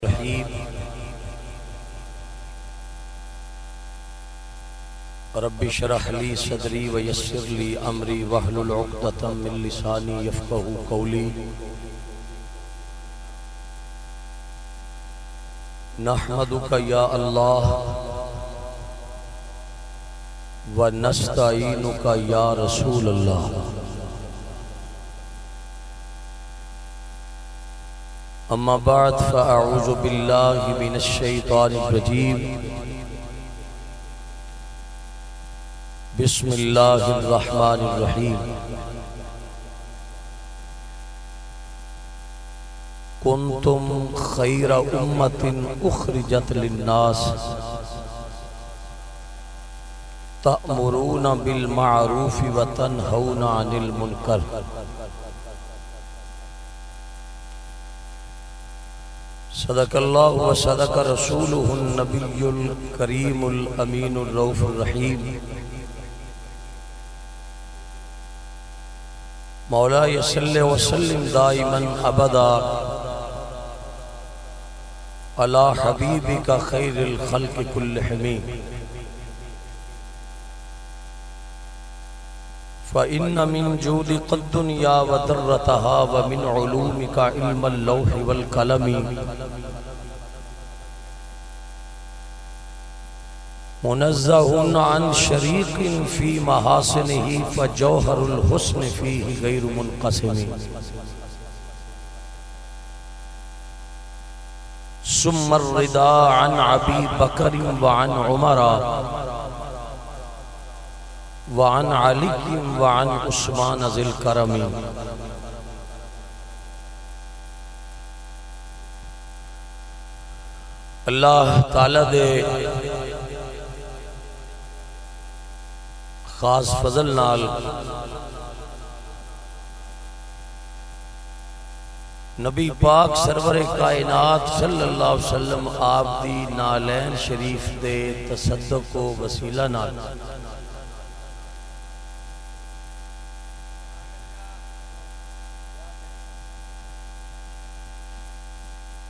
الرحیم رب اشرح لی صدری ویسر لی امری واحلل عقدۃ من لسانی یفقہوا قولی نحمدک یا اللہ ونستعینک یا رسول اللہ اما بعد فاعوذ باللہ من الشیطان الرجیم بسم اللہ الرحمن الرحیم کنتم خیر امت اخرجت للناس تأمرون بالمعروف وتنہون عن المنکر صدق اللہ و صدق رسولہ النبی الکریم الامین الرؤوف الرحیم مولاي صل وسلم دائما ابدا على حبیبک خیر الخلق كلهم فإن من جودك الدنيا وضرتها ومن علومك علم اللوح والقلم منزه عن شريك في محاسنه فجوهر الحسن فيه غير منقسم ثم الرضا عن أبي بكر وعن عمر وعن علی وعن عثمان ذی الکرم اللہ تعالی دے خاص فضل نال نبی پاک سرور کائنات صلی اللہ علیہ وسلم آپ دی نالین شریف دے تصدق و وسیلہ نال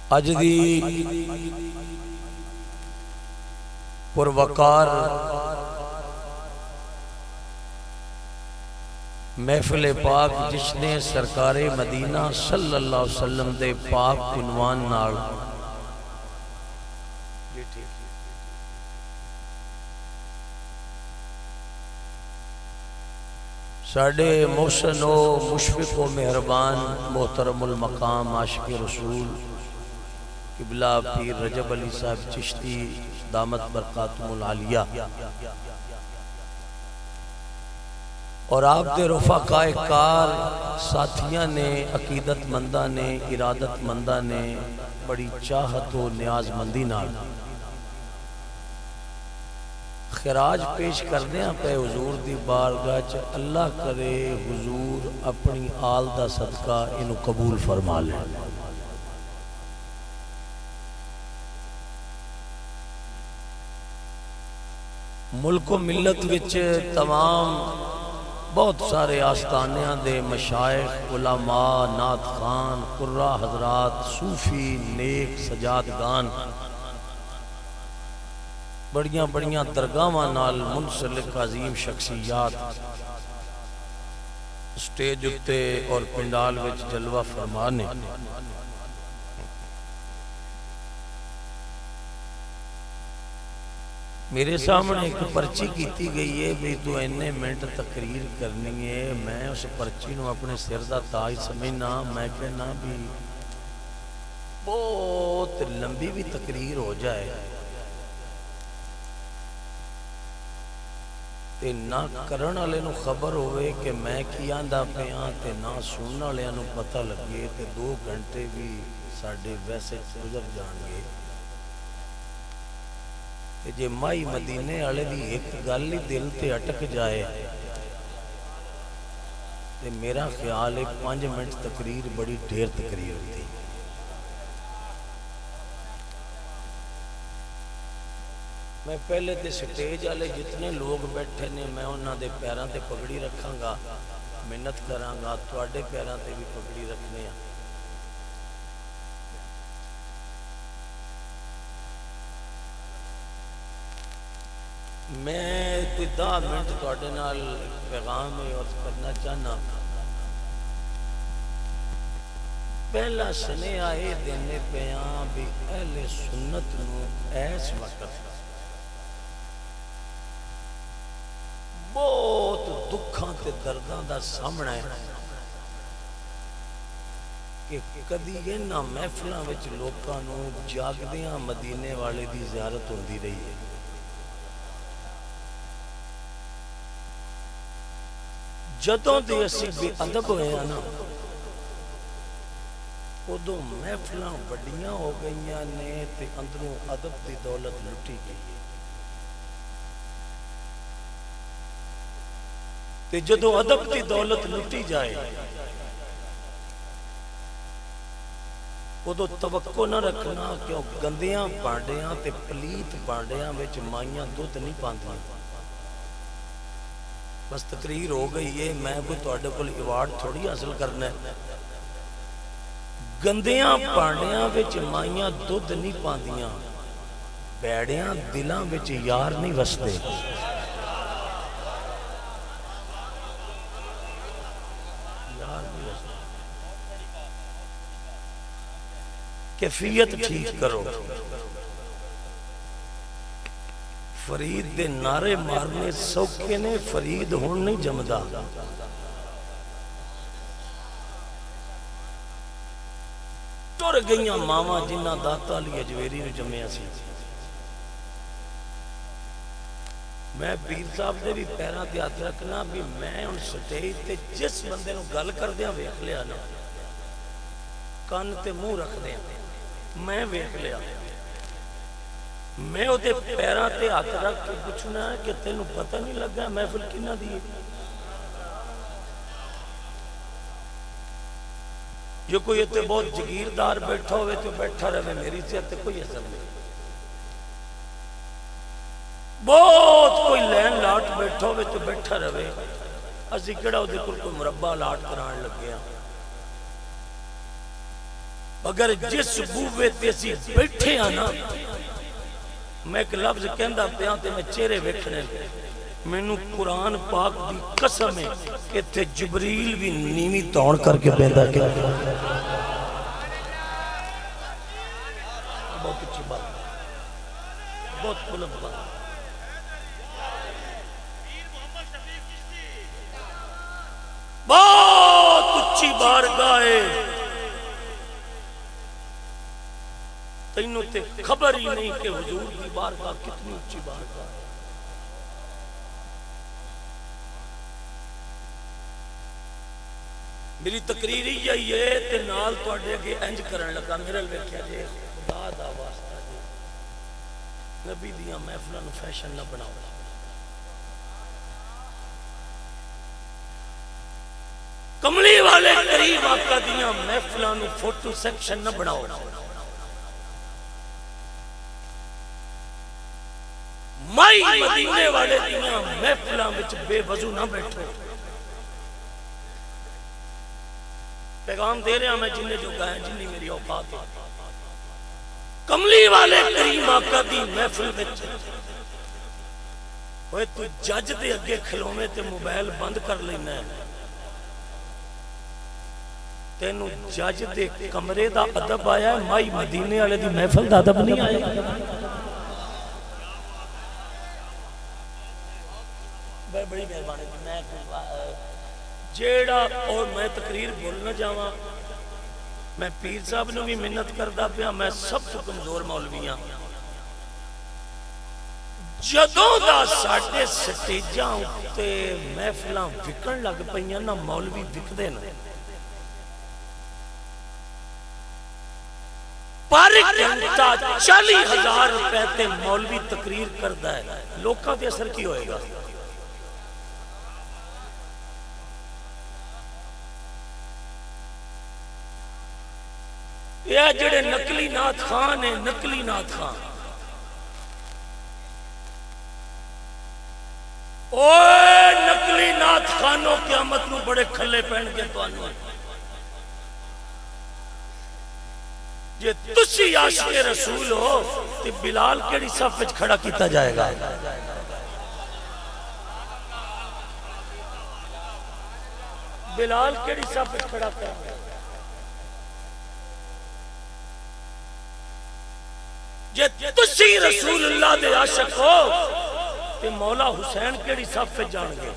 اج دی پروقار محفل پاک جس نے سرکار مدینہ صلی اللہ علیہ وسلم دے پاک عنوان نال ساڑھے محسن و مشفق و مہربان محترم المقام عاشق رسول قبلہ پیر رجب علی صاحب چشتی دامت برکاتہم العالیہ اور آپ دے رفقاء کار ساتھیاں نے عقیدت مندہ نے ارادت مندہ نے بڑی چاہت و نیاز مندی نال خراج پیش کردیاں پہ حضور دی بارگاہ چ اللہ کرے حضور اپنی آل دا صدقہ انہوں قبول فرما لے ملک و ملت وچ تمام بہت سارے آستانیاں دے مشائخ علماء نعت خان قرہ حضرات صوفی نیک سجادگان بڑیاں بڑیاں درگاہاں نال منسلک عظیم شخصیات سٹیج اتے اور پنڈال وچ جلوہ فرمانے میرے سامنے ایک پرچی کیتی گئی ہے بھی تو اینے منٹ تقریر کرنی ہے میں اس پرچی نو اپنے سر دا تاج سمجھنا میں کہنا بھی بہت لمبی بھی تقریر ہو جائے تے نہ کرن والے نو خبر ہوئے کہ میں کی آندا پیاں تے نہ سنن والے نو پتہ لگے تے 2 گھنٹے بھی ساڈے ویسے گزر جان گے جے مائی مدینے والے دی ایک گل ہی دل تے اٹک جائے تے میرا خیال ہے 5 منٹ تقریر بڑی ڈھیر تقریر ہوتی میں پہلے تے سٹیج والے جتنے لوگ بیٹھے نے میں انہاں دے پیراں تے پگڑی رکھاں گا محنت کراں گا تواڈے پیراں تے بھی پگڑی رکھنے ہیں میں کوئی 10 منٹ تواڈے نال پیغام عرض کرنا چاہنا. پہلا سنیہ یہ دینے پیاں بھی اہل سنت نو ایس وقت بہت دکھاں تے درداں دا سامنا ہے کہ کدی انہاں محفلاں وچ لوکاں نو جاگدیاں مدینے والے دی زیارت ہوندی رہی ہے. جدوں دی اسی بے ادب ہوئے ہیں نا ادو محفلاں بڑیاں ہو گئیاں نے تے اندروں ادب دی دولت لٹی گئی. تے جدو ادب دی دولت لٹی جائے ادو توقع نہ رکھنا کہ گندیاں بانڈیاں تے پلیت بانڈیاں وچ مائیاں دودھ نہیں پاندیاں. بس تقریر ہو گئی ہے، میں کوئی تواڈے کول ایوارڈ تھوڑی حاصل کرنا ہے. گندیاں پانڈیاں وچ مائیاں دودھ نہیں پاندیاں، بیڑیاں دلاں وچ یار نہیں وسدے. کیفیت ٹھیک کرو. فرید دے نعرے مارنے سوکھے نے، فرید ہون نہیں جمدا. ٹر گئیاں ماما جنہ داتا علی اجویری نو جمعیا سی. میں پیر صاحب دے بھی پیراں تے ہاتھ رکھنا بھی میں ان سٹیج تے جس بندے نو گل کردیاں ویکھ لیا نا کان تے منہ رکھ دیاں میں ویکھ لیا. میں اودے پیراں تے ہاتھ رکھ کے پوچھنا ہے کہ تینوں پتہ نہیں لگا محفل کنا دی ہے. جو کوئی اتنے بہت جگیردار بیٹھا ہوئے تو بیٹھا رہے، میری صحت تے کوئی اثر نہیں. بہت کوئی لین لاٹ بیٹھا ہوئے تو بیٹھا رہے، اسی کیڑا اودے کول کوئی مربع لاٹ کران لگے ہیں. اگر جس بوے تے اسی بیٹھے ہیں نا میں ایک لفظ کہندا پیاں تے میں چہرے ویکھنے مینوں قرآن پاک دی قسم ہے کہ تے جبریل بھی نیویں توڑ کر کے بیندا کہ بہت اچھی بات، بہت بلند بات. بہت اچھی بارگاہ ہے، تینوں تے خبر ہی نہیں کہ حضور کی بارگاہ کتنی اچھی بارگاہ ہے. میری تقریر ہی یہی ہے تے نال تواڈے اگے انج کرن لگا میرے ویکھیا جے خدا دا واسطہ جے نبی دیاں محفلاں نو فیشن نہ بناؤ. کملی والے کریم آقا دیاں محفلاں نو فوٹو سیکشن نہ بناؤ. مائی مدینے والے دیاں محفلاں وچ بے وضو نہ بیٹھو. پیغام دے رہا میں جنہیں جو گائیں جنہیں میری اوقات ہے. کملی والے کریم آقا دی محفل وچ ہوئے تو جج دے اگے کھلونے تے موبائل بند کر لینا ہے. تینوں جج دے کمرے دا ادب آیا ہے، مائی مدینے والے دی محفل دا ادب نہیں آیا. بڑی مہربانی میں جیڑا اور میں تقریر بولنا جاواں میں پیر صاحب نے بھی منت کردا پیا، میں سب تو کمزور مولوی ہاں. جدوں دا ساڈے سٹیجاں تے محفلاں وکن لگ پئیاں نا مولوی وکدے نا پر گھنٹہ 40,000 روپے تے مولوی تقریر کردا ہے. لوکاں تے اثر کی ہوئے گا؟ یہ جڑے نقلی نعت خان ہیں، نقلی نعت خان اوے نقلی نعت خانوں قیامت نو بڑے کھلے پہن کے تو آنو جے تسی عاشق رسول ہو تو بلال کیڑی صف وچ کھڑا کیتا جائے گا؟ بلال کیڑی صف کھڑا کر جے تسی رسول اللہ دے عاشق ہو تے مولا حسین کیڑی صف جان گے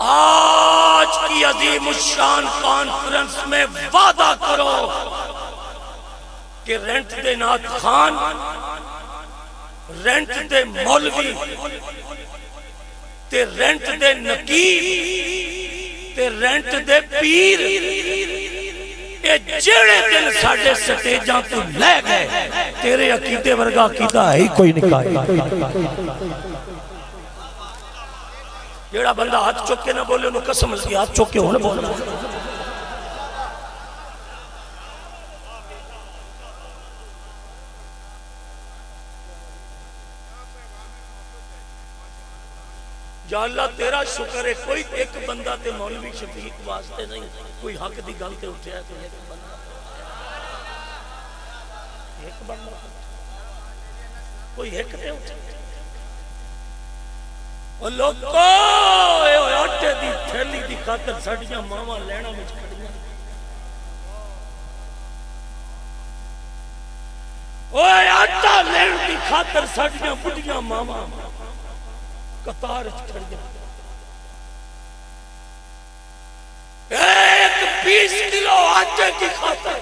آج کی عظیم الشان کانفرنس میں وعدہ کرو کہ رینٹ دے نعت خان رینٹ دے مولوی تے رینٹ دے نقیب تے رینٹ دے پیر اے جڑے دن ساڑھے سٹیجاں تو لے گئے تیرے عقیدے ورگا عقیدہ ہے ہی کوئی نکائی جیڑا بندہ ہاتھ چوک کے نہ بولے انہوں قسم اس کی ہاتھ چوک کے ہونے بولنا یا اللہ تیرا شکر ہے کوئی ایک بندہ تے مولوی شفیق واسطے نہیں کوئی حق دی گل تے اٹھے ہے کوئی ایک بندہ کوئی ایک تے اٹھے اور لوگوں آٹے دی تھیلی دی خاطر ساڑیاں ماما لینا مجھ کھڑیاں اوہ آٹا لین دی خاطر ساڑیاں بڑیاں ماما قطار کھڑیاں ایک 20 کلو آٹے کی خاطر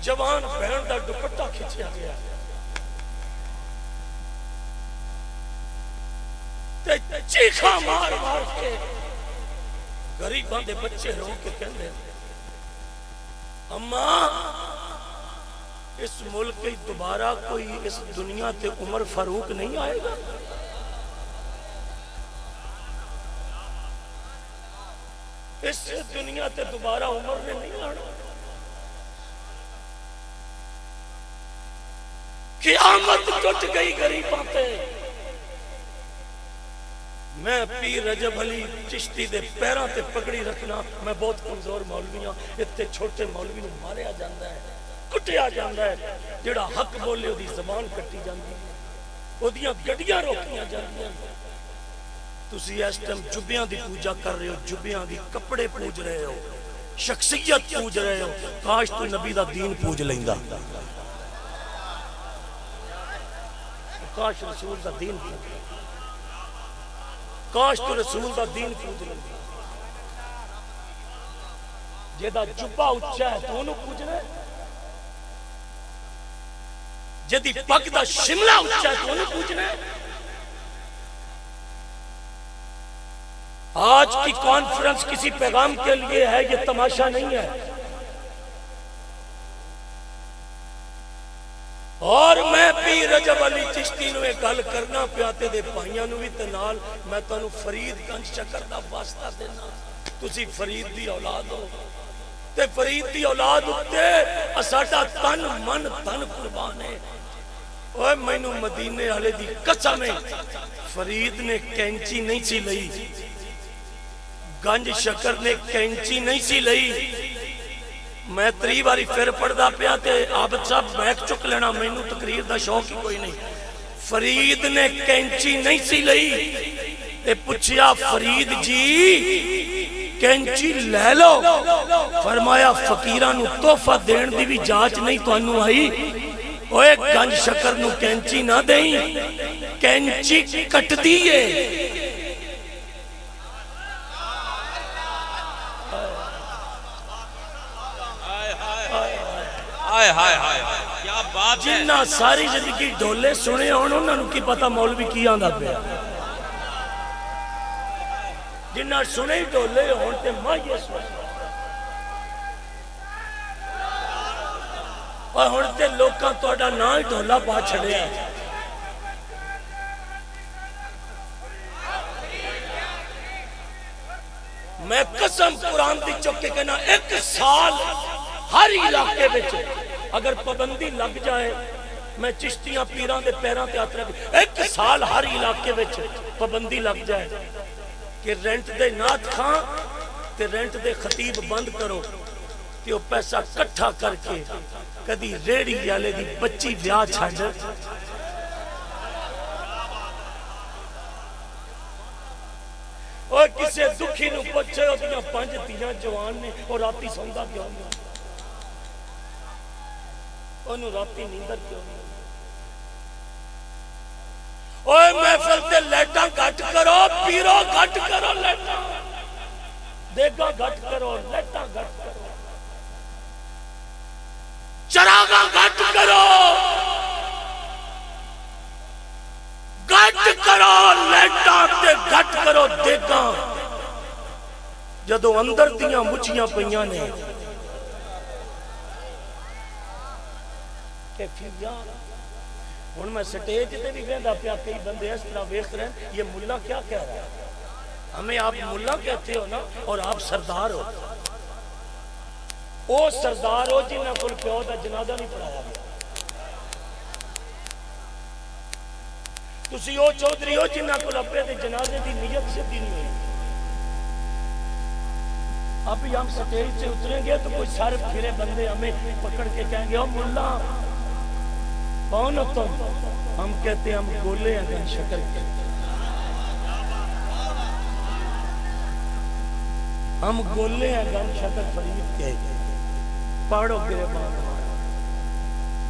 جوان بہن دا دوپٹہ کھچیا گیا چیخا مار مار کے غریباں دے بچے رو کے کہندے اماں اس ملک کی دوبارہ کوئی اس دنیا تے عمر فاروق نہیں آئے گا اس دنیا تے دوبارہ عمر نے نہیں آنا قیامت ٹوٹ گئی غریباں تے میں پیر رجب علی چشتی دے پیراں تے پگڑی رکھنا میں بہت کمزور مولوی ہاں اتنے چھوٹے مولوی نوں ماریا جاندا ہے کٹیا جاندا ہے جڑا حق بولے اودی زبان کٹی جاندی ہے اودیاں گڈیاں روکیاں جاندیاں تسی اس ٹائم جبیاں دی پوجا کر رہے ہو جبیاں دی کپڑے پوج رہے ہو شخصیت پوج رہے ہو کاش تو نبی دا دین پوج لیندا کاش رسول دا دین پوج کاش تو رسول دا دین پوج لیندا جیدا جبا اچھا ہے تو انہوں پوجنا ہے جیدی پگ دا شملہ اچھا ہے تو انہوں پوجنا ہے آج کی کانفرنس کسی پیغام کے لیے ہے یہ تماشا نہیں ہے اور میں پیر رجب علی چشتی نو ایک گل کرنا پیاتے دے بھائیاں نو بھی تنال میں تانوں فرید گنج شکر دا واسطہ دینا تسی فرید دی اولاد ہو تے فرید دی اولاد ہوتے اساڈا تن من تن قربان ہے اوے مینوں مدینے والے دی قسم ہے فرید نے کینچی نہیں سی لئی گنج شکر نے کینچی نہیں سی لئی میں 3 باری پھر پڑھدا پیا تے عابد صاحب بیک چک لینا مینوں تقریر دا شوق ہی کوئی نہیں فرید نے کینچی نہیں سی لئی تے پوچھیا فرید جی کینچی لے لو فرمایا فقیراں نو تحفہ دین دی بھی جانچ نہیں تانوں آئی اوے گنج شکر نو کینچی نہ دیں کینچی کٹ دیئے کیا بات ہے جنہ ساری زندگی ڈھولے سنے ہون انہاں نوں کی پتہ مولوی کی آندا پیا جنہ سنے ڈھولے ہون تے ماں یہ سنے اور ہن تے لوکاں تہاڈا نام ہی ڈھولا پا چھڑیا ہے میں قسم قرآن دی چک کے کہنا 1 سال ہر علاقے بچ اگر پابندی لگ جائے میں چشتیاں پیران دے پیران تے ہاتھ رکھ 1 سال ہر علاقے بچ پابندی لگ جائے کہ رینٹ دے نعت خان تے رینٹ دے خطیب بند کرو تے وہ پیسہ کٹھا کر کے کدی ریڑی والے دی بچی بیاہ چھڈ کسے دکھی نو پوچھے اودیاں 5 تیاں جوان نے اور راتی سوندا کیوں نہیں؟ انہوں راتی نیندر کیوں نہیں؟ اوے محفل تے لائٹاں گھٹ کرو، پیرو گھٹ کرو، لائٹاں دیگا گھٹ کرو، لائٹاں گھٹ کرو، چراغاں گھٹ کرو، گھٹ کرو لائٹاں تے گھٹ کرو دیگا۔ جدو اندر دیاں مچیاں پئیاں نے کیفیات ہن میں سٹیج تے بھی ویندا پیا کئی بندے اس طرح ویکھ رہے ہیں یہ ملا کیا کہہ رہا ہے؟ ہمیں آپ ملا کہتے ہو نا اور آپ سردار ہو، او سردار ہو جنہاں کول پیو دا جنازہ نہیں پڑھایا گیا، تسی او چودھری ہو جنہاں کول ابے دے جنازے دی نیت سے نہیں ہوئی۔ ابھی ہم سٹیج سے اتریں گے تو کوئی سر پھرے بندے ہمیں پکڑ کے کہیں گے او ملا کون ہو تم؟ ہم کہتے ہیں ہم گولے ہیں گن شکر کے، ہم گولے ہیں گن شکر فرید کے، پاڑو گریبان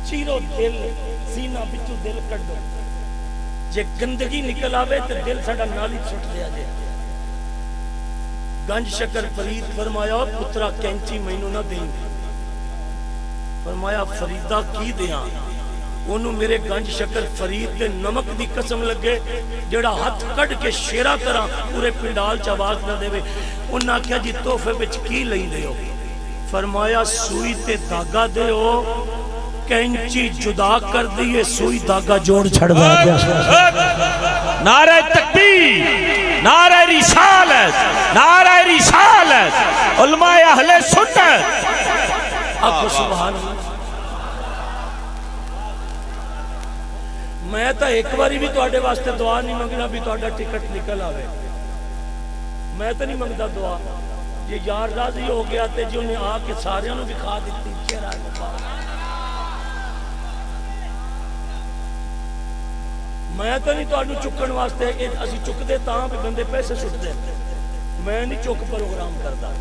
چیرو دل سینہ بچو دل کڈو، جے گندگی نکل آوے تو دل ساڈا نالی چھٹ دیا جائے۔ گنج شکر فرید فرمایا پترا کینچی مینوں نہ دیں، فرمایا فریدہ کی دیاں؟ انہوں میرے گنج شکر فرید دے نمک دی قسم لگے جڑا ہاتھ کڑ کے شیرہ طرح پورے پنڈال چواز نہ دے وے۔ انہاں کیا جی تحفے وچ کی لئی دے ہو؟ فرمایا سوئی تے داغا دے ہو، کینچی جدا کر دیئے سوئی داغا جوڑ چھڑ دیا۔ نعرہ تکبیر، نعرہ رسالت، نعرہ رسالت، علماء اہل سنت۔ آپ کو سبحان اللہ۔ میں تا ایک باری بھی تو آڈے واسطے دعا نہیں منگنا بھی تو آڈا ٹکٹ نکل آوے، میں تا نہیں منگتا دعا، یہ یار راضی ہو گیا تے جو انہیں آ کے سارے انہوں بھی کھا دیتی چہرہ لبا۔ میں تا نہیں تو آڈو چکن واسطے کہ اسی چک دے تاں بھی بندے پیسے سٹ دے، میں نہیں چک پروگرام کرتا۔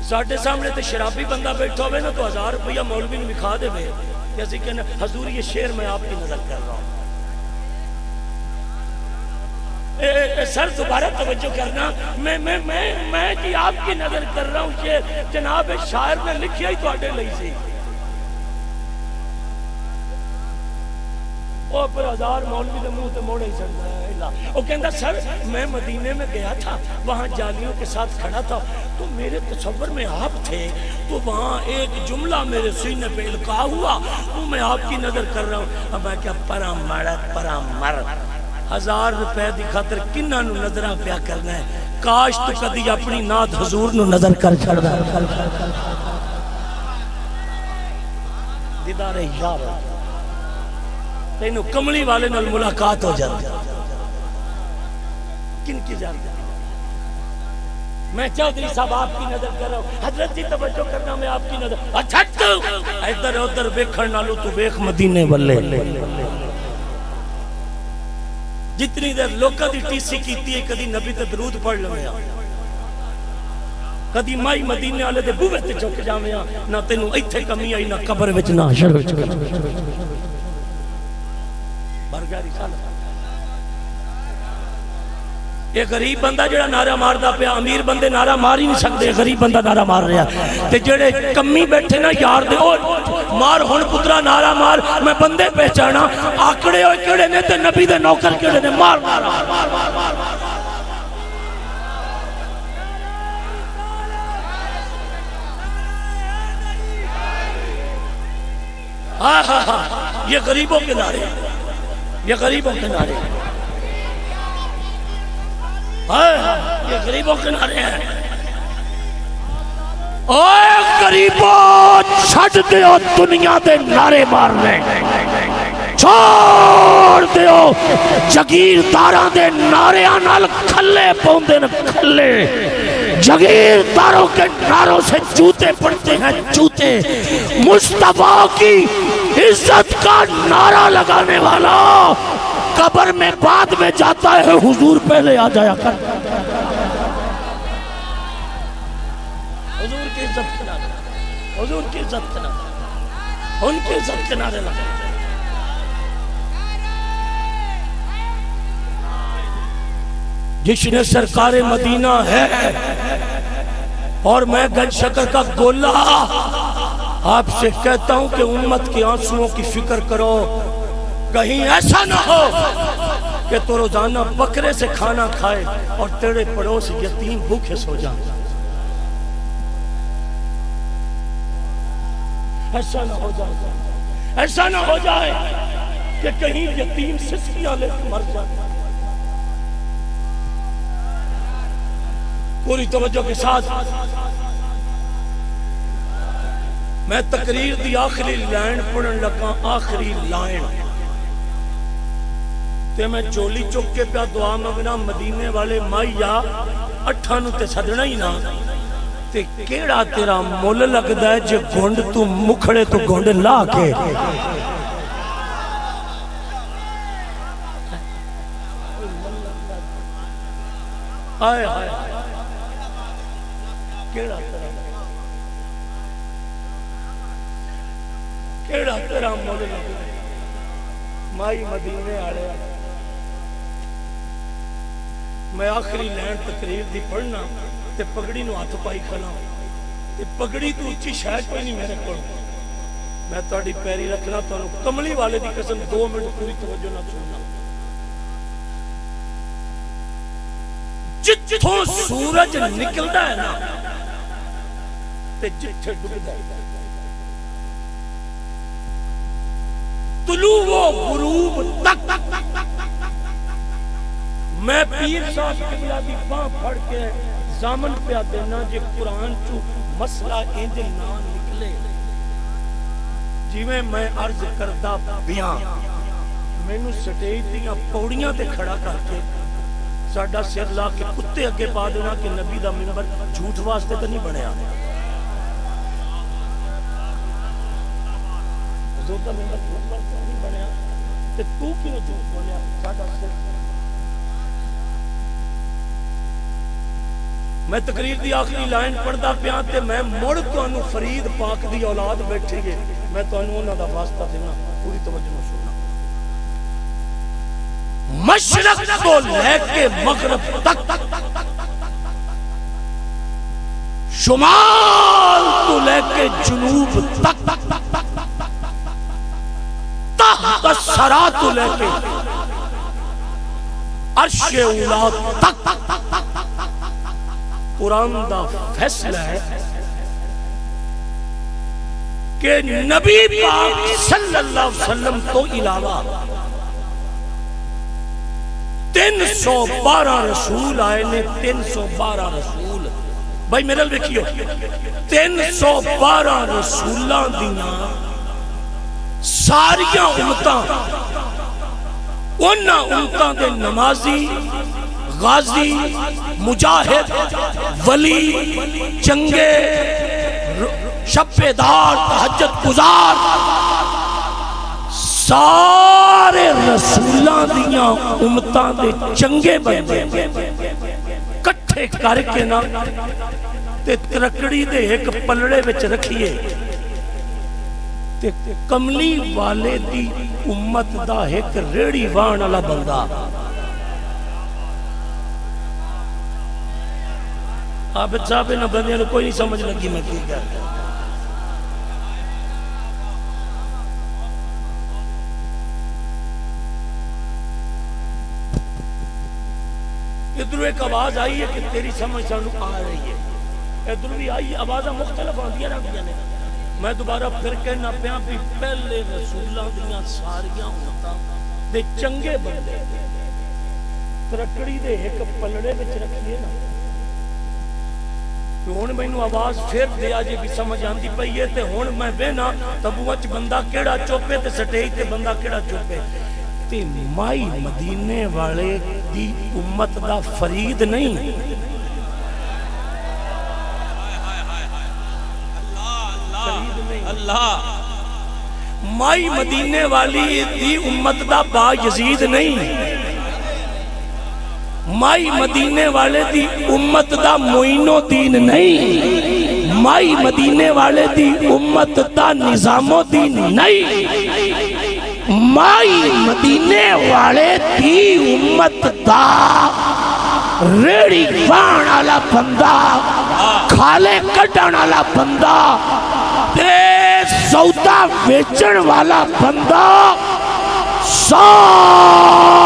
ساڑھے سامنے تے شرابی بندہ بیٹھا ہوئے نا تو 1000 روپیہ مولوی نے بکھا دے بے، جیسے کہ حضور یہ شعر میں آپ کی نظر کر رہا ہوں۔ سر دوبارہ توجہ کرنا، میں جی آپ کی نظر کر رہا ہوں، یہ جناب شاعر نے لکھیا ہی تو آڈے لئی سی۔ وہ پر 1000 مولوی دے منہ تے موڑے ہی سکتا ہے اللہ۔ وہ کہندہ سر میں مدینے میں گیا تھا، وہاں جالیوں کے ساتھ کھڑا تھا تو میرے تصور میں آپ تھے، تو وہاں ایک جملہ میرے سینے پہ القاء ہوا، وہ میں آپ کی نظر کر رہا ہوں۔ اب میں کیا پرا مرد 1000 روپے دی خاطر کنہ نو نظرہ پیا کرنا ہے، کاش تو کدی اپنی نات حضور نو نظر کر چھڑ دا دیدار یار تینو کملی والے نال ملاقات ہو جاتی۔ کن کی جانتے ہیں؟ میں چودھری صاحب آپ کی نظر کر رہا ہوں، حضرت جی توجہ کرنا، میں آپ کی نظر اچھا تو ادھر ادھر ویکھن نالو تو ویکھ مدینے والے۔ جتنی دیر لوکاں دی ٹی سی کیتی ہے کدی نبی تے درود پڑھ لویا، کدی مائی مدینے والے دے بوے تے چک جاویاں، نہ تینوں ایتھے کمی آئی نہ قبر وچ نہ حشر وچ۔ یہ غریب بندہ جڑا نعرہ مار دا پیا، امیر بندے نعرہ مار ہی نہیں سکتے، غریب بندہ نعرہ مار رہا تے جڑے کمی بیٹھے نا یار دے مار ہن پترا نعرہ مار، میں بندے پہچانا آکڑے ہوئے کیڑے نے تے نبی دے نوکر کیڑے نے، مار مار یہ غریبوں کے نعرے، یہ غریبوں کے نعرے، یہ غریبوں کے نعرے ہیں۔ اوے غریبوں چھٹ دیو دنیا دے نعرے مارنے، چھوڑ دیو جگیرداراں دے نعریاں نال کھلے پوندے ن کھلے، جگیرداروں کے نعروں سے جوتے پڑتے ہیں جوتے۔ مصطفیٰ کی عزت کا نعرہ لگانے والا قبر میں بعد میں جاتا ہے حضور پہلے آ جایا کر حضور کی عزت کے نعرے لگا حضور کی عزت کے نعرے لگا ان کی عزت کے نعرے لگا جس نے سرکار مدینہ ہے اور میں گنج شکر کا گولا آپ سے کہتا ہوں کہ امت کے آنسوؤں کی فکر کرو کہیں ایسا نہ ہو کہ تو روزانہ بکرے سے کھانا کھائے اور تیرے پڑوس یتیم بھوکے سو جائیں ایسا نہ ہو جائے ایسا نہ ہو جائے کہ کہیں یتیم سسکیاں لے کے مر جائے پوری توجہ کے ساتھ میں تقریر دی آخری لائن پڑھن لگا آخری لائن تے میں چولی چک کے پیا دعا منگنا مدینے والے مائیا اٹھاں نو تے سدنا ہی نہ تے کیڑا تیرا مول لگدا ہے جے گھنڈ تو مکھڑے تو گھنڈ لا کے آئے آئے کیڑا تیرا مول لگدا مائی مدینے آڑے میں آخری لائن تقریر دی پڑھنا تے پگڑی نو ہاتھ پائی کھلا تے پگڑی تو اچھی شاید کوئی نہیں میرے کو میں تہاڈی پیری رکھنا تانوں کملی والے دی قسم 2 منٹ پوری توجہ نہ سننا جتھوں سورج نکلدا ہے نا تے جتھے ڈوبدا ہے طلوع و غروب تک میں پیر صاحب قبلہ دی باں پھڑ کے زامن پہ دینا جے قرآن چو مسئلہ انج نہ نکلے جی میں عرض کردہ بیان میں نو سٹیج دیاں پوڑیاں تے کھڑا کر کے ساڑھا سر لا کے کتے اگے پا دینا کہ نبی دا منبر جھوٹ واسطے تو نہیں بڑھیا حضور دا منبر جھوٹ واسطے نہیں بڑھیا تے تو کیوں جھوٹ بولیا ساڑھا سر میں تقریر دی آخری لائن پڑھدا پیا تے میں مڑ تانوں فرید پاک دی اولاد بیٹھے گے میں تانوں انہاں دا واسطہ دینا پوری توجہ نال سننا مشرق کو لے کے مغرب تک شمال کو لے کے جنوب تک تحت الثری کو لے کے عرش اولی تک قرآن دا فیصلہ ہے کہ نبی پاک صلی اللہ علیہ وسلم تو علاوہ 312 رسول آئے نے 312 رسول بھائی میرے لکھیو 312 رسولاں دیاں ساریاں امتاں انہاں امتاں دے نمازی غازی مجاہد ولی چنگے شب بیدار تہجد گزار سارے رسولاں دیاں امتاں دے چنگے بندے کٹھے کر کے نا تے ترکڑی دے ایک پلڑے وچ رکھیے تے کملی والے دی امت دا ایک ریڑی وان والا بندہ عابد صاحب نے بندے نے کوئی نہیں سمجھ لگی میں کی کر ادھر ایک آواز آئی ہے کہ تیری سمجھ سانو آ رہی ہے ادھر بھی آئی آوازیں مختلف آندیاں رہندیاں نے میں دوبارہ پھر کہنا پیا بھی پہلے رسولاں دیاں ساریاں امتاں دے چنگے بندے ترکڑی دے ایک پلڑے وچ رکھیے نا ہون میں نو آواز پھر دیا جی بھی سمجھ آندی پئی ہے تے ہون میں بہنا تبوچ بندہ کیڑا چوپے تے سٹیج تے بندہ کیڑا چوپے تے مائی مدینے والے دی امت دا فرید نہیں فرید نہیں اللہ مائی مدینے والی دی امت دا با یزید نہیں، مائی مدینے والے دی امت دا معین الدین نہیں، مائی مدینے والے دی امت دا نظام الدین نہیں، مائی مدینے والے دی امت دا ریڑی وان والا بندہ، کھالے کٹن والا بندہ، تے سودا بیچن والا بندہ، سارے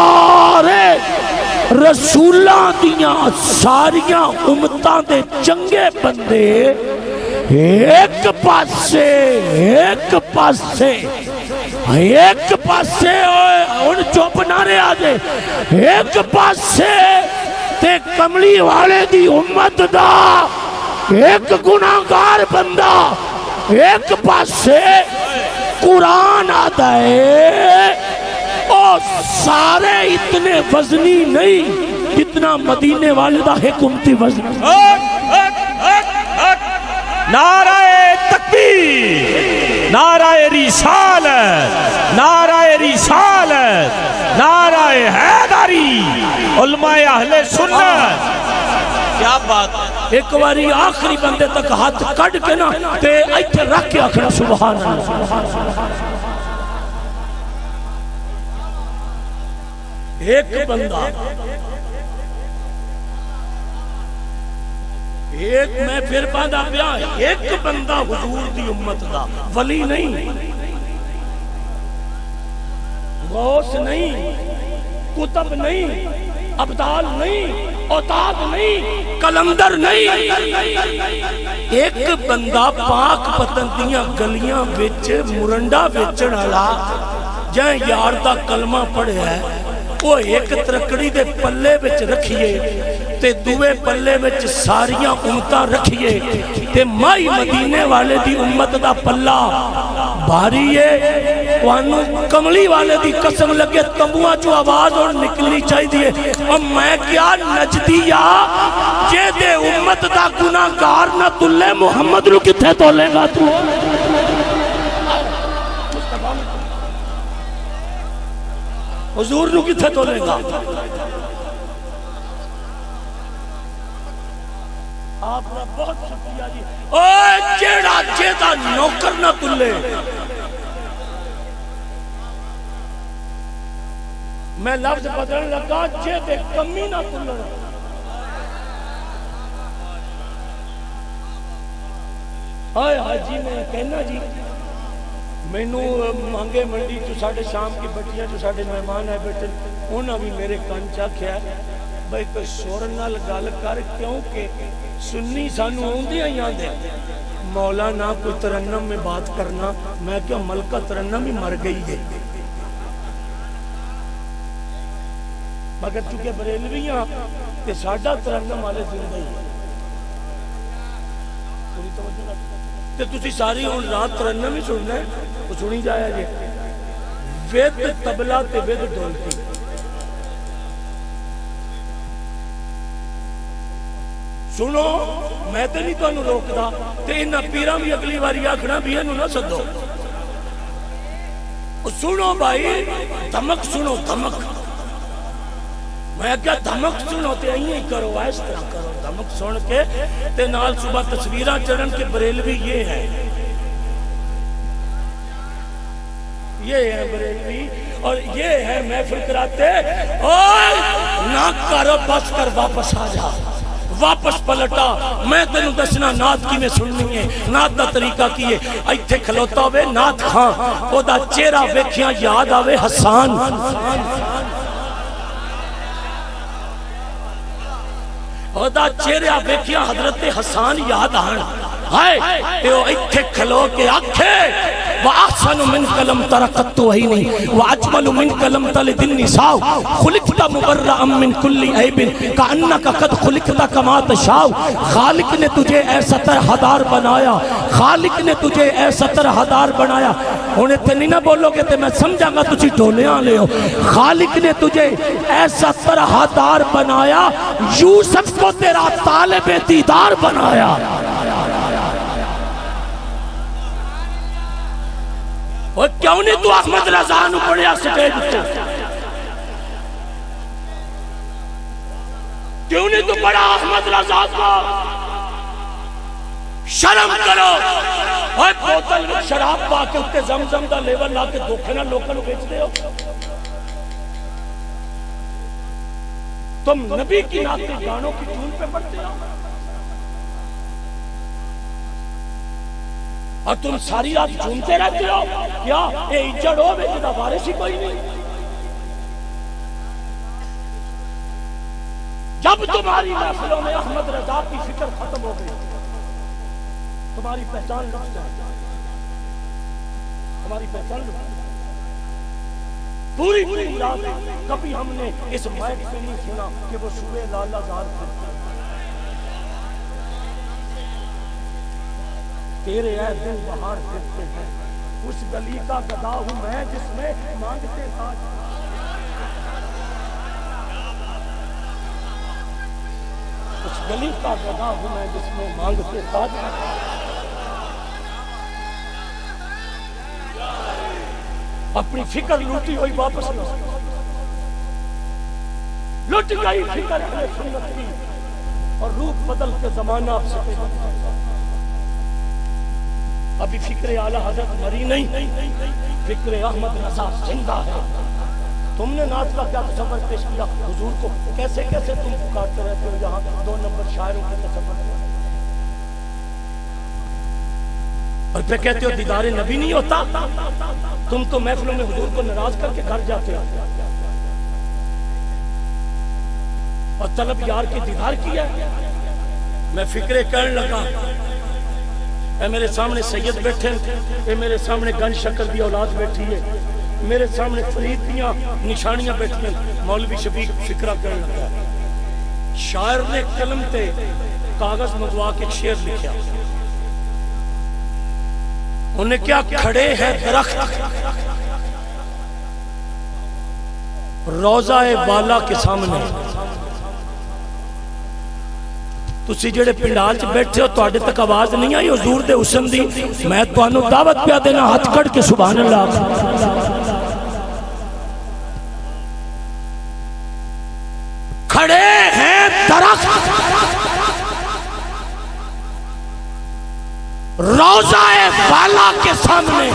رسولاں دیاں ساریاں امتاں دے چنگے بندے ایک پاسے ان چوپ نہ رہے آجے، ایک پاسے تے کملی والے دی امت دا ایک گناہگار بندہ، ایک پاسے قرآن آتا ہے، اور سارے اتنے وزنی نہیں جتنا مدینے والے دا حکومتی وزن۔ نعرہ تکبیر، نعرہ رسالت، نعرہ رسالت، نعرہ حیدری، علماء اہل سنت۔ کیا بات ہے، ایک باری آخری بندے تک ہاتھ کٹ کے نا تے ایتھے رکھ کے آخنا سبحان اللہ۔ ایک بندہ، ایک میں پھر باندھا پیا، ایک بندہ حضور دی امت دا، ولی نہیں، غوث نہیں، کتب نہیں، ابدال نہیں، اوتاد نہیں، کلندر نہیں، ایک بندہ پاک پتندیاں گلیاں وچ مرنڈا بیچن والا جہاں یار دا کلمہ پڑھے ہے، وہ ایک ترکڑی دے پلے وچ رکھیے تے دوے پلے وچ ساریاں امتاں رکھیے تے مائی مدینے والے دی امت دا پلہ بھاری ہے۔ وانو کملی والے دی قسم لگے تمبوہاں جو آواز اور نکلنی چاہی دیئے، اور میں کیا نجدیا جے دے امت دا گناہگار نہ تلے محمد رو کتھے تولے گا تو؟ حضور نو کتھے تولے گا؟ آپ کا بہت شکریہ جی۔ اوہ جیڑا جیدہ نوکر نہ تلے، میں لفظ بدلنے لگا جیدے کمی نہ تلے۔ آئے حاجی میں کہنا جی، میں نو مانگے منڈی جو ساڑھے شام کی بچیاں جو ساڑھے مہمان ہے بیٹھے، انہاں بھی میرے کان چاکھیا ہے بھئی کوئی شورنال گال کر، کیونکہ سنی سانو ہوندی ہیں یہاں دے مولانا کوئی ترنم میں بات کرنا، میں کیا ملکہ ترنم ہی مر گئی ہے، مگر چونکہ بریلویاں تے ساڑھا ترنم والے زندگی پوری توجہ رکھتے تے تسی ساری ہون رات ترنم ہی سننا ہے، وہ سنی جایا جے وید تبلا تے وید ڈولتی۔ سنو میں تے نہیں تو انہوں روک دا تے انہاں پیران بھی اگلی باری آکھنا بھی انہوں نہ سدو، سنو بھائی دھمک سنو، دھمک میں کیا دھمک سنو تے ہی کرو، اس طرح کرو، دھمک سن کے تے نال صبح تصویرہ چڑھن کے بریلوی یہ ہے، یہ ہے بریلوی، اور یہ ہے محفل کراتے، اوہ نہ کرو بس کر واپس آ جا، واپس پلٹا، میں تینوں دسنا نات کی میں سننی ہے، نات دا طریقہ کیے، ایتھے کھلوتا ہوئے نات خان، او دا چہرہ ویکھیاں یاد آوے حسان، او دا چہرہ ویکھیاں حضرت حسان یاد آن، ہائے تے او ایتھے کھلو کے آکھے وَأَحْسَنُ مِنْكَ لَمْ تَرَ قَطُّ عَيْنِي وَأَجْمَلُ مِنْكَ لَمْ تَلِدِ النِّسَاءُ خُلِقْتَ مُبَرَّأً مِنْ كُلِّ عَيْبٍ كَأَنَّكَ قَدْ خُلِقْتَ كَمَا تَشَاءُ۔ خالق نے تجھے ایسا طرحدار بنایا، خالق نے تجھے ایسا طرحدار بنایا، انہیں تے نہیں نہ بولو گے تے میں سمجھا گا تجھے ڈولیاں لے ہو، خالق نے تجھے ایسا طرحدار بنایا، یوسف کو تیرا طالب دیدار بنایا۔ اور کیا کیوں نہیں تو احمد رضا نو پڑھیا سٹیج تے؟ کیوں نہیں تو پڑھا احمد رضا کا؟ شرم کرو. اوے بوتل میں شراب پا کے اتے زمزم دا لیول لا کے دھوکے نال لوکاں نوں بیچ دے ہو. تم نبی کی نعتیں گانوں کی ٹون پہ پڑھتے ہو اور تم ساری رات جھومتے رہتے ہو. کیا اے اجڑ ہو بے جدا وارث ہی کوئی نہیں؟ جب تمہاری محفلوں میں احمد رضا کی فکر ختم ہو گئی تمہاری پہچان لٹ جائے. ہماری پہچان لٹ جائے. پوری رات کبھی ہم نے اس مائک سے نہیں سنا کہ وہ سورہ لالا زار کرتے تیرے اے دل بہار پھرتے ہیں. اس گلی کا گدا ہوں میں جس میں مانگتے تاج. اس گلی کا گدا ہوں میں جس میں مانگتے تاج. اپنی فکر لوٹی ہوئی واپس لٹ گئی فکر اہل سنت کی اور روپ بدل کے زمانہ اب سے ابھی فکر اعلیٰ حضرت مری نہیں, فکر احمد رضا زندہ ہے. تم نے نعت کا کیا تصور پیش کیا حضور کو؟ کیسے کیسے تم پکارتے رہتے ہو یہاں 2 نمبر شاعروں کے تصور. اور پھر کہتے ہو دیدار نبی نہیں ہوتا. تم تو محفلوں میں حضور کو ناراض کر کے گھر جاتے ہو اور طلب یار کے دیدار کیا. میں فکرے کرنے لگا اے میرے سامنے سید بیٹھے, اے میرے سامنے گنج شکر دی اولاد بیٹھی ہے, میرے سامنے فرید دیاں نشانیاں بیٹھی ہیں. مولوی شفیق فکرہ کرنے لگا. شاعر نے قلم تے کاغذ منگوا کے شعر لکھیا. انہیں کیا کھڑے ہیں درخت روضہ والا کے سامنے. تسی جڑے پنڈال چ بیٹھے ہو تواڈے تک آواز نہیں آئی حضور دے حسن دی. میں تانوں دعوت پیا دینا ہاتھ کھڑ کے سبحان اللہ. کھڑے ہیں درخت روضہ والا کے سامنے,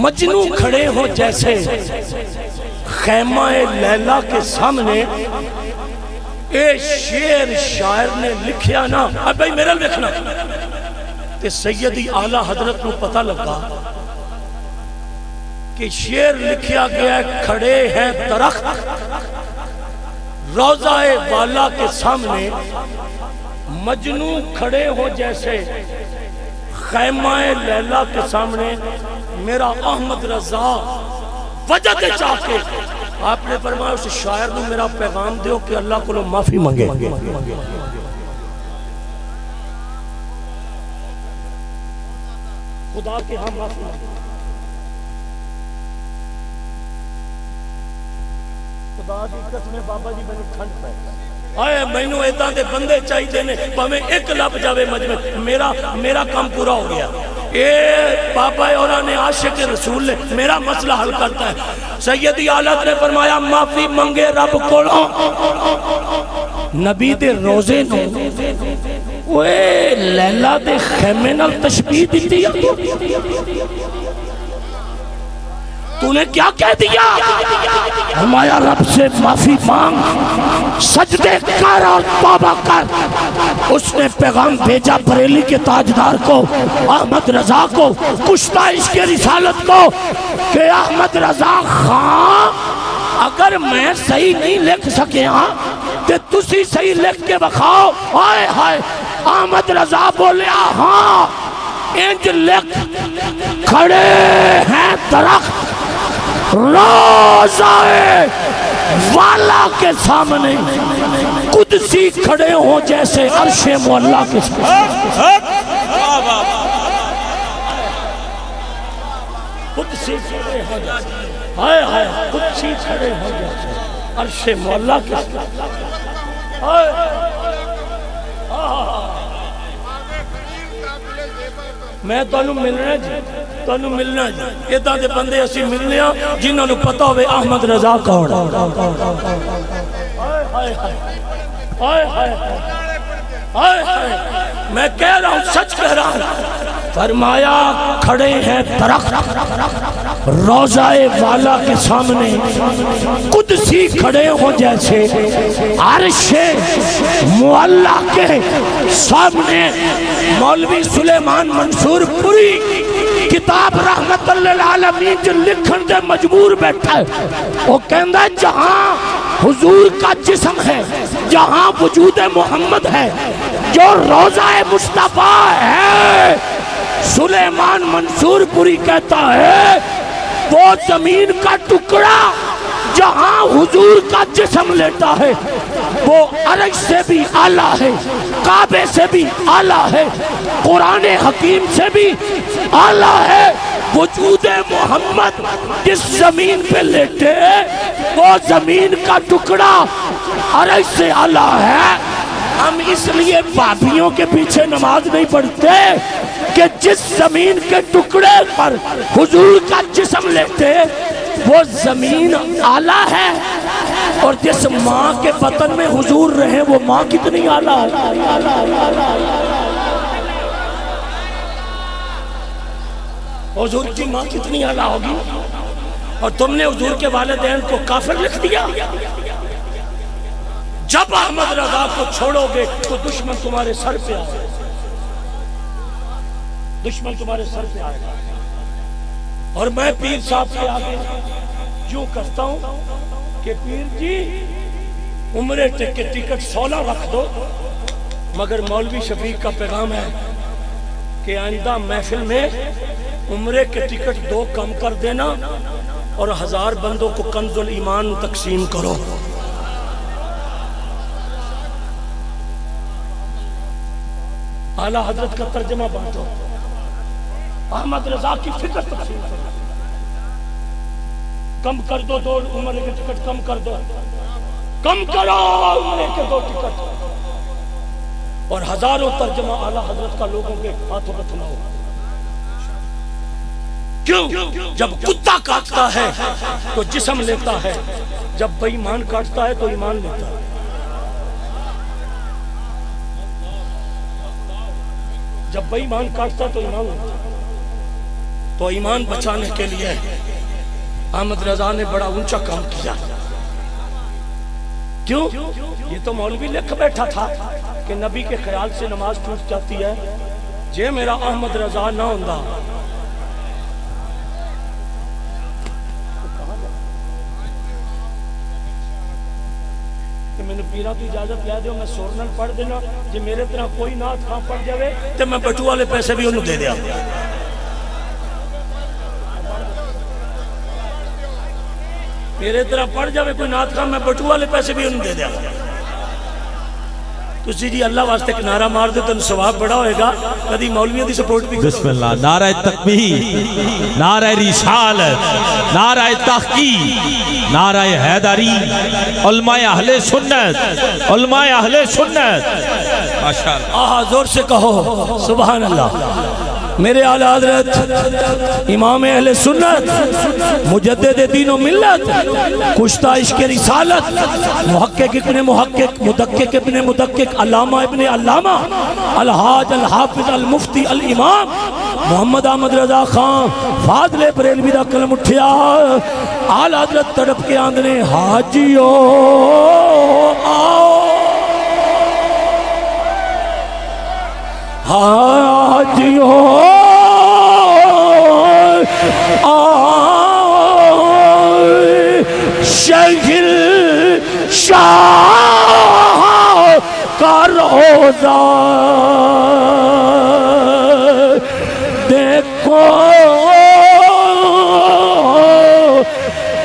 مجنو کھڑے ہوں جیسے خیمہ لیلا کے سامنے. اے شعر شاعر نے لکھیا نا. اب بھائی میرا لکھنا تے سیدی اعلیٰ حضرت کو پتہ لگا کہ شعر لکھیا گیا ہے کھڑے ہیں درخت روضہ والا کے سامنے, مجنو کھڑے ہو جیسے خیمہ لیلا کے سامنے. میرا احمد رضا وجہ دے چاہ کے آپ نے فرمایا اس شاعر نے میرا پیغام دیو کہ اللہ کو لو معافی منگے. خدا کے ہاں معافی منگے. خدا دی قسم بابا جی میں نے ٹھنڈ پہ آئے مینو ایداں دے بندے چاہی دینے پہمیں ایک لب جاوے مجمع میرا کام پورا ہو گیا. اے بابا اوراں نے عاشق رسول نے میرا مسئلہ حل کرتا ہے. سیدی آلت نے فرمایا معافی منگے رب کولوں نبی دے روزے نو اوے لیلا دے خیمے نال تشبیہ دیتی ہے. تو نے کیا کہہ دیا؟ ہمارا رب سے معافی مانگ, سجدے کر اور توبہ کر. اس نے پیغام بھیجا بریلی کے تاجدار کو, احمد رضا کو, کشتہ عشق رسالت کو کہ احمد رضا خان اگر میں صحیح نہیں لکھ سکے ہاں تو تسی صحیح لکھ کے بخاؤ. آئے ہائے احمد رضا بولیا ہاں انج لکھ کھڑے ہیں درخت روضہ والا کے سامنے, قدسی کھڑے ہوں جیسے عرش مولا کے سامنے. قدسی کھڑے ہوں جیسے ہائے ہائے قدسی کھڑے ہوں جیسے عرش مولا کے سامنے. میں تو انہوں ملنا جی تانوں ملنا جی ادھا دے بندے اسی ملنے ہیں جنہوں نے پتا ہوئے احمد رضا کون میں کہہ رہا ہوں سچ کہہ رہا ہوں فرمایا کھڑے ہیں درخت روضہ والا کے سامنے قدسی کھڑے ہو جیسے عرش معلا کے سامنے مولوی سلیمان منصور پوری کتاب رحمت للعالمین جو لکھن دے مجبور بیٹھا ہے وہ کہندہ جہاں حضور کا جسم ہے جہاں وجود محمد ہے جو روضہ مصطفیٰ ہے سلیمان منصور پوری کہتا ہے وہ زمین کا ٹکڑا جہاں حضور کا جسم لیتا ہے وہ عرش سے بھی اعلیٰ ہے کعبے سے بھی اعلیٰ ہے قرآن حکیم سے بھی اعلیٰ ہے وجود محمد جس زمین پہ لیٹے وہ زمین کا ٹکڑا عرش سے اعلیٰ ہے ہم اس لیے بابیوں کے پیچھے نماز نہیں پڑھتے کہ جس زمین کے ٹکڑے پر حضور کا جسم لیتے وہ زمین اعلیٰ ہے اور جس ماں کے بطن میں حضور رہے وہ ماں کتنی اعلیٰ حضور کی ماں کتنی اعلیٰ ہوگی اور تم نے حضور کے والدین کو کافر لکھ دیا جب احمد رضا کو چھوڑو گے تو دشمن تمہارے سر پہ آئے دشمن تمہارے سر پہ آئے اور میں پیر صاحب کے آگے یوں کرتا ہوں کہ پیر جی عمرے کے ٹکٹ 16 رکھ دو مگر مولوی شفیق کا پیغام ہے کہ آئندہ محفل میں عمرے کے ٹکٹ 2 کم کر دینا اور 1000 بندوں کو کنز الایمان تقسیم کرو اعلیٰ حضرت کا ترجمہ بانٹو احمد رضا کی فکر تقسیم کرو کم کر دو 2 عمرے کے ٹکٹ کم کر دو کم کرو عمرے کے 2 ٹکٹ اور 1000 ترجمہ اعلیٰ حضرت کا لوگوں کے ہاتھوں پر تھماؤ کیوں جب کتا کاٹتا ہے تو جسم لیتا ہے جب بے ایمان کاٹتا ہے تو ایمان لیتا ہے جب بے ایمان کاٹتا ہے تو ایمان لیتا ہے تو ایمان بچانے کے لیے احمد رضا نے بڑا اونچا کام کیا کیوں یہ تو مولوی لکھ بیٹھا تھا کہ نبی کے خیال سے نماز ٹوٹ جاتی ہے جے میرا احمد رضا نہ ہوندا کہ میں نے پیرا تو اجازت لے دیو میں سورنل پڑھ دینا جے میرے طرح کوئی نعت خواہ پڑھ جاوے تو میں بٹو والے پیسے بھی انہوں دے دیا میرے طرح پڑھ جاوے کوئی نعت خواہ میں بٹو والے پیسے بھی انہوں دے دیا تو جی اللہ واسطے ایک نعرہ مار دے تو ثواب بڑا ہوئے گا کدی مولویوں دی سپورٹ بھی بسم اللہ نعرہ تکبیر نعرہ رسالت نعرہ تحقیق نعرہ حیدری علماء اہل سنت علماء اہل سنت ماشاءاللہ آہا زور سے کہو سبحان اللہ میرے اعلی حضرت امام اہل سنت مجدد دین و ملت کشتہ عشق رسالت محقق ابن محقق مدقق ابن مدقق علامہ ابن علامہ الحاج الحافظ المفتی الامام محمد احمد رضا خان فاضل بریلوی دا قلم اٹھیا اعلی حضرت تڑپ کے آندنے حاجیو آؤ حاجیو شہر شاہ کا روزہ دیکھو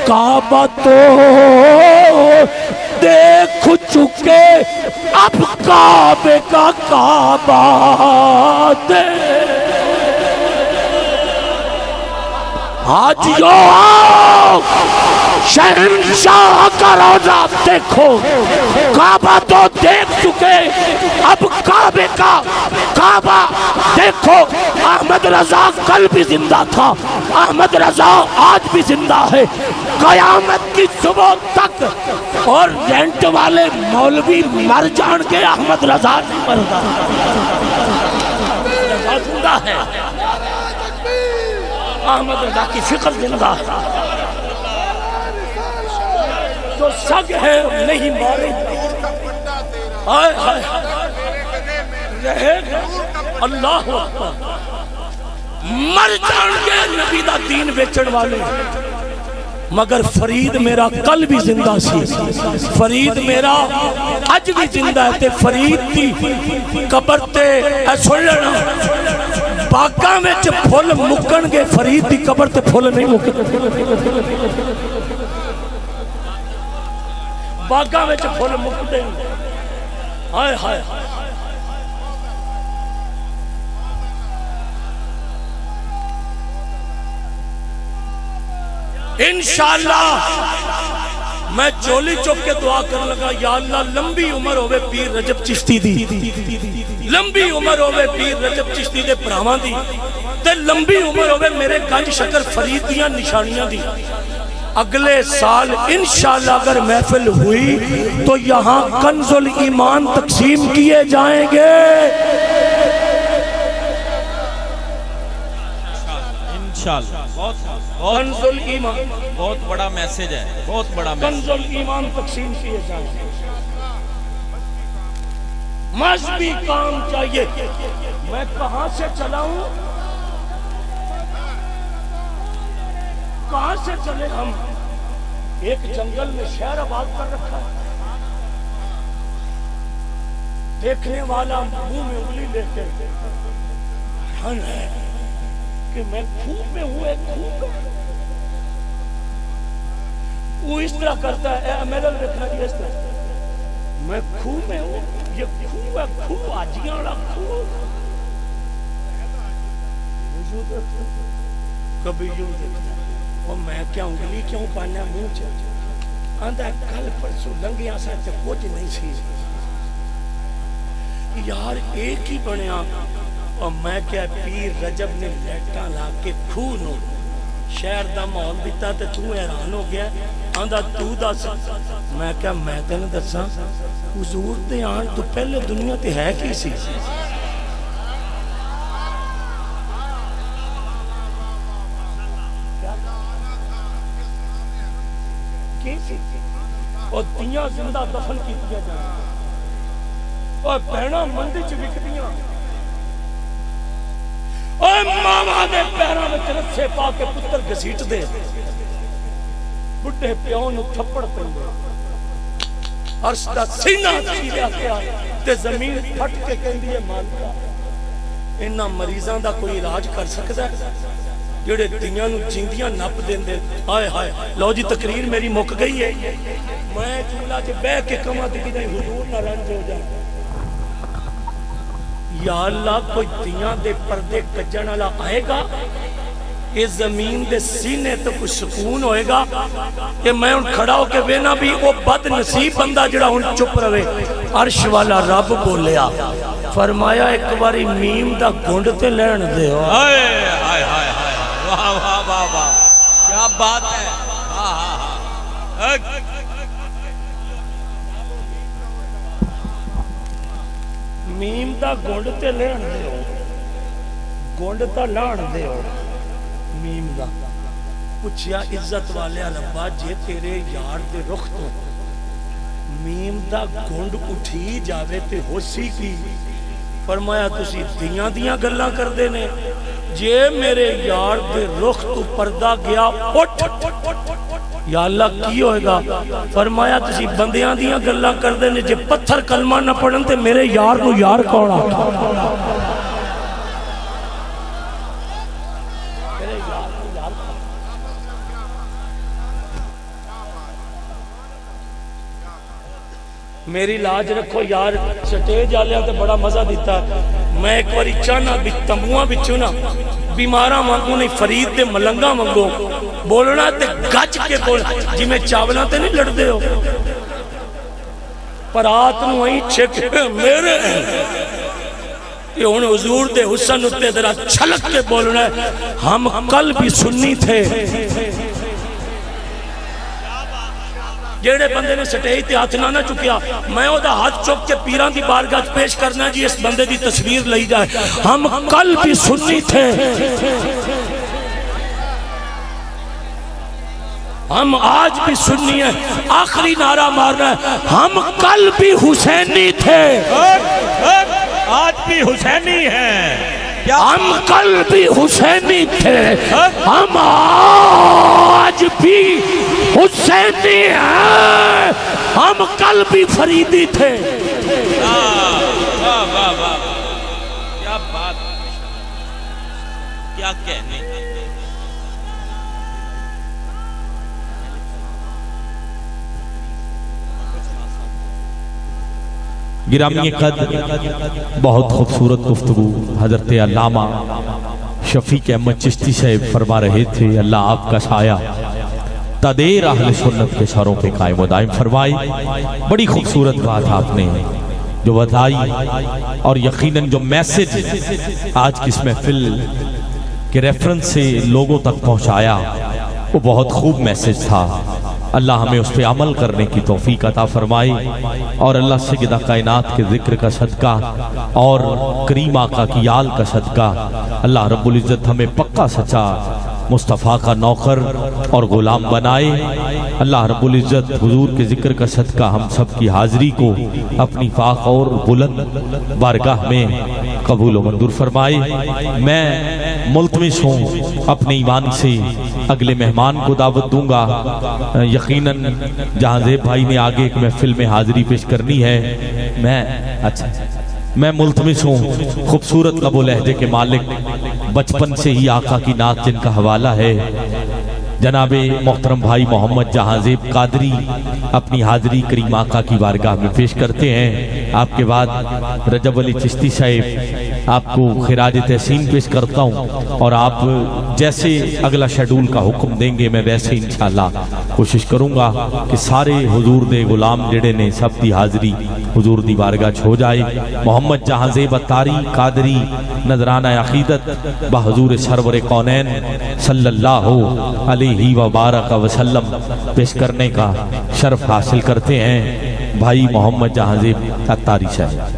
کعبہ تو دیکھ چکے اب کعبے کا کعبہ دے حاجیو شہنشاہ کا روضہ دیکھو، کعبہ تو دیکھ چکے، اب کعبے کا کعبہ دیکھو۔ احمد رضا کل بھی زندہ تھا، احمد رضا آج بھی زندہ ہے، قیامت کی صبح تک۔ اور رینٹ والے مولوی مر جان کے، احمد رضا نہیں مردا، رضا زندہ ہے، احمد رضا کی فکر زندہ ہے۔ جو سگ ہے نہیں مارے ہائے ہائے رہے گا، اللہ اکبر۔ مر جان کے نبی دا دین بیچن والے، مگر فرید میرا کل بھی زندہ سی، فرید میرا اج بھی زندہ ہے۔ تے فرید دی قبر تے اے سن لینا، باغاں وچ پھل مکن گے، فرید دی قبر تے پھل نہیں مکن، باغاں وچ پھل مکدے ہائے ہائے۔ انشاءاللہ میں چولی چوک کے دعا کرنے لگا، یا اللہ لمبی عمر ہوئے پیر رجب چشتی دی، لمبی عمر ہوئے پیر رجب چشتی دے پراواں دی، تے لمبی عمر ہوئے میرے گنج شکر فرید دیاں نشانیاں دی۔ اگلے سال انشاءاللہ اگر محفل ہوئی تو یہاں کنز الایمان تقسیم کیے جائیں گے، انشاءاللہ۔ کنز الایمان بہت بڑا میسج ہے، بہت بڑا میسج۔ کنز الایمان تقسیم کیے جائیں گے۔ مذہبی کام چاہیے۔ میں کہاں سے چلا ہوں، کہاں سے چلے ہم؟ ایک جنگل میں شہر آباد کر رکھا ہے، دیکھنے والا منہ میں انگلی لے کے حیران ہے کہ میں خوب میں ہوں، ایک خوب وہ اس طرح کرتا ہے، اے میرا دیکھنا جی اس طرح، میں خوب میں ہوں، یہ خوب ہے، خوب آجیاں والا خوب، کبھی یوں دیکھتا ہے، اور میں کیا انگلی کیوں پانا منہ چاہتا، آندھا کل پرسو لنگیاں ساتھ کچھ نہیں سی یار، ایک ہی بنیا۔ اور میں کیا پیر رجب نے لیٹاں لا کے خون ہو شہر دا ماحول دیتا تے تو حیران ہو گیا، آندھا تو دس، میں کیا میں تینوں دساں حضور دے آن تو پہلے دنیا تے ہے کی سی؟ اور دیاں زندہ دفن کی دیا جائیں، اور بہناں مندی چ وکدیاں، اور ماما دے پیراں وچ رسے پا کے پتر گھسیٹ دے، بڈھے پیو نوں تھپڑ پیندے، عرش دا سینہ چیریا پیا تے زمین پھٹ کے کہندی ہے مالکا انہاں مریضاں دا کوئی علاج کر سکدا ہے جڑے دیاں نوں جیندیاں نپ دیندے؟ ہائے ہائے۔ لو جی تقریر میری مک گئی ہے، میں جملہ چ بہ کے کہاں تے کدی حضور نہ رنج ہو جائے، یا اللہ کوئی دیاں دے پردے کجن والا آئے گا، اس زمین دے سینے تو کوئی سکون ہوئے گا کہ میں ان کھڑا ہو کے وینا بھی وہ بد نصیب بندہ جڑا ان چپ روے۔ عرش والا رب بولیا، فرمایا ایک باری میم دا گھنڈ تے لین دے ہو۔ ہائے ہائے ہائے ہائے، واہ واہ واہ واہ، کیا بات ہے، میم دا گھنڈ تے لین دے ہو، گھنڈ تا لان دے ہو میم دا۔ پوچھیا عزت والے ربا جے تیرے یار دے رخ تو میم دا گھنڈ اٹھی جاوے تے ہوسی کی؟ فرمایا تسی دیاں دیاں گلاں کر دینے، جے میرے یار دے رخ تو پردہ گیا اٹھ، یا اللہ کی ہوئے گا؟ فرمایا تسی بندیاں دیاں گلاں کر دینے، جے پتھر کلمہ نہ پڑھن تے میرے یار نو یار کون آتا؟ میری لاج رکھو یار، سٹیج آلیا تے بڑا مزہ دیتا۔ میں ایک باری چاہنا بھی تمبوਆਂ ਵਿੱਚੋਂ نا بیماراں وانگوں نہیں فرید دے ملنگاں وانگوں بولنا تے گج کے بول جی میں چاولاں تے نہیں لڑ دے ہو پر آت نو آئی چھک میرے یہ ان حضور دے حسن اتے ذرا چھلک کے بولنا ہے ہم کل بھی سنی تھے جیڑے بندے نے سٹیج تے ہاتھ نہ چکیا میں او دا ہاتھ چک کے پیران دی بارگاہ پیش کرنا جی اس بندے دی تصویر لئی جائے ہم کل بھی سنی تھے ہم آج بھی سنی ہیں آخری نعرہ مارنا ہے ہم کل بھی حسینی تھے آج بھی حسینی ہیں ہم کل بھی حسینی تھے ہم آج بھی حسینی ہیں ہم کل بھی فریدی تھے واہ واہ واہ کیا بات کیا کہنے گرامی قدر بہت خوبصورت گفتگو حضرت علامہ شفیق احمد چشتی صاحب فرما رہے تھے اللہ آپ کا سایہ تدیر اہل سنت کے سروں پہ قائم و دائم فرمائے بڑی خوبصورت بات آپ نے جو بتائی اور یقیناً جو میسج آج کی اس محفل کے ریفرنس سے لوگوں تک پہنچایا وہ بہت خوب میسج تھا اللہ ہمیں اس پہ عمل کرنے کی توفیق عطا فرمائے اور اللہ سیدہ کائنات کے ذکر کا صدقہ اور کریم آقا کی آل کا صدقہ اللہ رب العزت ہمیں پکا سچا مصطفیٰ کا نوکر اور غلام بنائے اللہ رب العزت حضور کے ذکر کا صدقہ ہم سب کی حاضری کو اپنی پاک اور بلند بارگاہ میں قبول و منظور فرمائے میں ملتمس ہوں اپنے ایمان سے اگلے مہمان کو دعوت دوں گا یقیناً جہاں زیب بھائی نے آگے ایک محفل میں حاضری پیش کرنی ہے میں ملتمس ہوں خوبصورت لب و لہجے کے مالک بچپن سے ہی آقا کی نعت جن کا حوالہ ہے جناب محترم بھائی محمد جہاں زیب قادری اپنی حاضری کریم آقا کی بارگاہ میں پیش کرتے ہیں آپ کے بعد رجب علی چشتی صاحب آپ کو خراج تحسین پیش کرتا ہوں اور آپ جیسے اگلا شیڈول کا حکم دیں گے میں ویسے انشاءاللہ کوشش کروں گا کہ سارے حضور دے غلام جڑے نے سب دی حاضری حضور دی بارگاہ ہو جائے محمد جہاں زیب اتاری قادری نذرانہ عقیدت بحضور سرور کونین صلی اللہ علیہ وبارک وسلم پیش کرنے کا شرف حاصل کرتے ہیں بھائی محمد جہاں زیب اتاری صاحب